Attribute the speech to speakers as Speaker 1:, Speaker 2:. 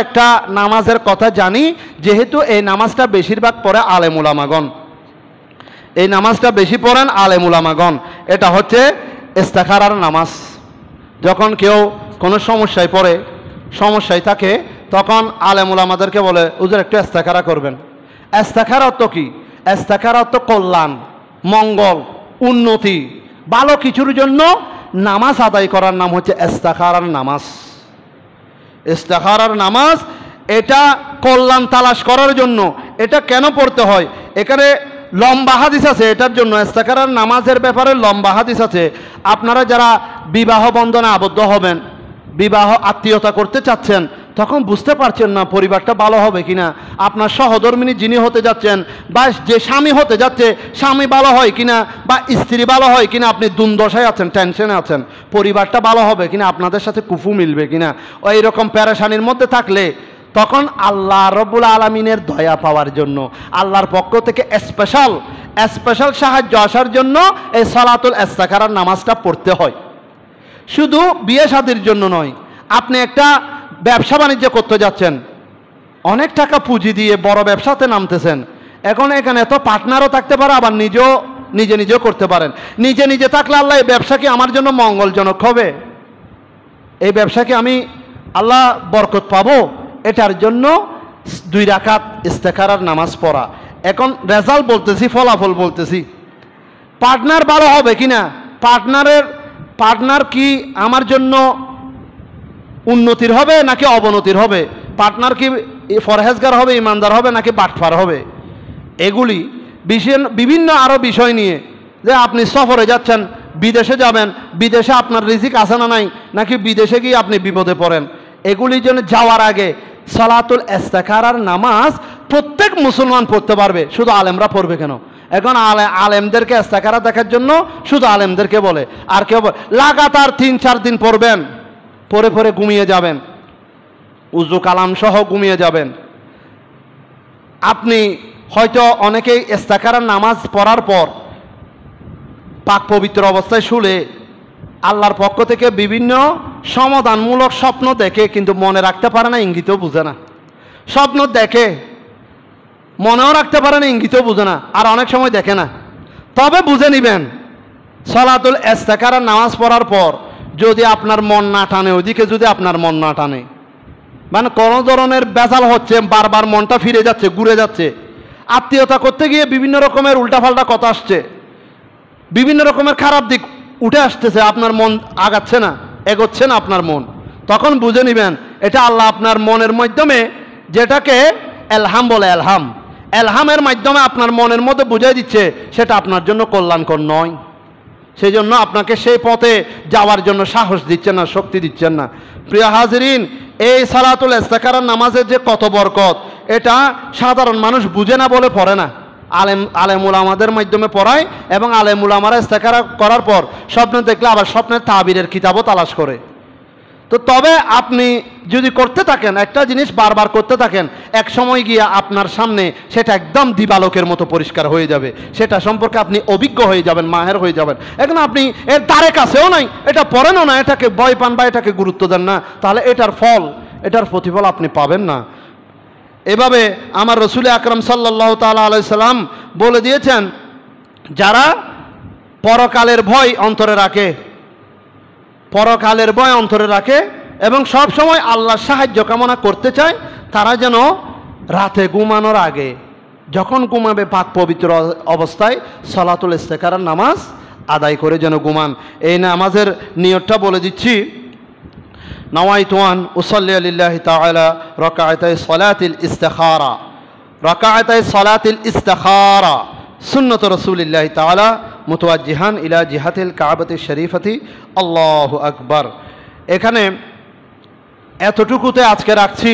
Speaker 1: একটা নামাজের কথা জানি, যেহেতু এই নামাজটা বেশিরভাগ পড়ে আলেম উলামাগণ, এই নামাজটা বেশি পড়েন আলেম উলামাগণ। এটা হচ্ছে ইস্তেখারার নামাজ। যখন কেউ কোনো সমস্যায় পড়ে, সমস্যায় থাকে, তখন আলেম উলামাদেরকে বলে হুজুর একটু ইস্তেখারা করবেন। ইস্তেখারা অর্থ কি? ইস্তেখারা অর্থ কল্যাণ, মঙ্গল, উন্নতি, ভালো কিছুর জন্য নামাজ আদায় করার নাম হচ্ছে ইস্তেখারার নামাজ। ইস্তেখারার নামাজ এটা কল্যাণ তালাশ করার জন্য। এটা কেন পড়তে হয়? এখানে লম্বা হাদিস আছে এটার জন্য। ইস্তেখারার নামাজের ব্যাপারে লম্বা হাদিস আছে। আপনারা যারা বিবাহ বন্ধনে আবদ্ধ হবেন, বিবাহ আত্মীয়তা করতে চাচ্ছেন, তখন বুঝতে পারছেন না পরিবারটা ভালো হবে কিনা, আপনার সহধর্মিনী যিনি হতে যাচ্ছেন বা যে স্বামী হতে যাচ্ছে স্বামী ভালো হয় কিনা বা স্ত্রী ভালো হয় কিনা, আপনি দুর্দশায় আছেন, টেনশনে আছেন, পরিবারটা ভালো হবে কিনা, আপনাদের সাথে কুফু মিলবে কিনা, ওই রকম পেরেশানির মধ্যে থাকলে তখন আল্লাহ রব্বুল আলামিনের দয়া পাওয়ার জন্য, আল্লাহর পক্ষ থেকে স্পেশাল সাহায্য আসার জন্য এই সালাতুল ইস্তেখারার নামাজটা পড়তে হয়। শুধু বিয়ে শাদীর জন্য নয়, আপনি একটা ব্যবসা বাণিজ্য করতে যাচ্ছেন, অনেক টাকা পুঁজি দিয়ে বড় ব্যবসাতে নামতেছেন, এখন এখানে এত পার্টনারও থাকতে পারে, আবার নিজেও করতে পারেন। নিজে থাকলে আল্লাহ এই ব্যবসা কি আমার জন্য মঙ্গলজনক হবে, এই ব্যবসা কি আমি আল্লাহ বরকত পাবো, এটার জন্য 2 রাকাত ইস্তেখারার নামাজ পড়া। এখন রেজাল্ট বলতেছি, ফলাফল বলতেছি, পার্টনার ভালো হবে কিনা, পার্টনার কি আমার জন্য উন্নতির হবে নাকি অবনতির হবে, পার্টনার কি ফরহেজগার হবে, ইমানদার হবে নাকি বাটফার হবে, এগুলি বিভিন্ন আরও বিষয় নিয়ে। যে আপনি সফরে যাচ্ছেন, বিদেশে যাবেন, বিদেশে আপনার রিজিক আছে না নাই, নাকি বিদেশে গিয়ে আপনি বিপদে পড়েন, এগুলির জন্য যাওয়ার আগে সালাতুল ইস্তেখারার নামাজ প্রত্যেক মুসলমান পড়তে পারবে, শুধু আলেমরা পড়বে কেন? এখন আলেমদেরকে ইস্তেখারা দেখার জন্য শুধু আলেমদেরকে বলে, আর কেউ লাগাতার 3-4 দিন পড়বেন, পরে ঘুমিয়ে যাবেন, উজু কালাম সহ ঘুমিয়ে যাবেন। আপনি হয়তো অনেকেই ইস্তেখারার নামাজ পড়ার পর পাক পবিত্র অবস্থায় শুলে আল্লাহর পক্ষ থেকে বিভিন্ন সমাধানমূলক স্বপ্ন দেখে, কিন্তু মনে রাখতে পারে না, ইঙ্গিতও বুঝে না। স্বপ্ন দেখে, মনেও রাখতে পারে না, ইঙ্গিতও বুঝে না, আর অনেক সময় দেখে না। তবে বুঝে নিবেন, সালাতুল ইস্তেখারার নামাজ পড়ার পর যদি আপনার মন না টানে, ওইদিকে যদি আপনার মন না টানে, মানে কোনো ধরনের বেজাল হচ্ছে, বারবার মনটা ফিরে যাচ্ছে, ঘুরে যাচ্ছে, আত্মীয়তা করতে গিয়ে বিভিন্ন রকমের উল্টাপাল্টা কথা আসছে, বিভিন্ন রকমের খারাপ দিক উঠে আসতেছে, আপনার মন আগাচ্ছে না, এগোচ্ছে না আপনার মন, তখন বুঝে নেবেন এটা আল্লাহ আপনার মনের মাধ্যমে, যেটাকে এলহাম বলে, এলহামের মাধ্যমে আপনার মনের মধ্যে বুঝাই দিচ্ছে সেটা আপনার জন্য কল্যাণকর নয়। সেই জন্য আপনাকে সেই পথে যাওয়ার জন্য সাহস দিচ্ছেন না, শক্তি দিচ্ছেন না। প্রিয় হাজিরিন, এই সালাতুল ইস্তেখারার নামাজের যে কত বরকত, এটা সাধারণ মানুষ বুঝে না বলে পড়ে না। আলেম উলামাদের মাধ্যমে পড়ায়, এবং আলেম উলামারা ইস্তেখারা করার পর স্বপ্ন দেখলে আবার স্বপ্নের তাবিরের কিতাবও তালাশ করে। তো তবে আপনি যদি করতে থাকেন, একটা জিনিস বারবার করতে থাকেন, এক সময় গিয়ে আপনার সামনে সেটা একদম দিবালোকের মতো পরিষ্কার হয়ে যাবে, সেটা সম্পর্কে আপনি অভিজ্ঞ হয়ে যাবেন, মাহের হয়ে যাবেন। এখন আপনি এর দ্বারে কাছেও নাই, এটা পড়েনও না, এটাকে ভয় পান বা এটাকে গুরুত্ব দেন না, তাহলে এটার প্রতিফল আপনি পাবেন না। এভাবে আমার রসুল আকরাম সাল্লাল্লাহু তাআলা আলাইহি সাল্লাম বলে দিয়েছেন, যারা পরকালের ভয় অন্তরে রাখে এবং সব সময় আল্লাহর সাহায্য কামনা করতে চায়, তারা যেন রাতে ঘুমানোর আগে, যখন ঘুমাবে, পাক পবিত্র অবস্থায় সালাতুল ইস্তেখারার নামাজ আদায় করে যেন ঘুমান। এই নামাজের নিয়তটা বলে দিচ্ছি। নাওয়াইতু আন উসাল্লি লিল্লাহি তাআলা রাকাআতাই সালাতিল ইস্তেখারা সুন্নত রাসূলিল্লাহি তাআলা মুতাওয়াজ্জিহান ইলা জিহাতিল কাবাতিশ শরীফাতি, আল্লাহু আকবার। এখানে এতটুকুতে আজকে রাখছি।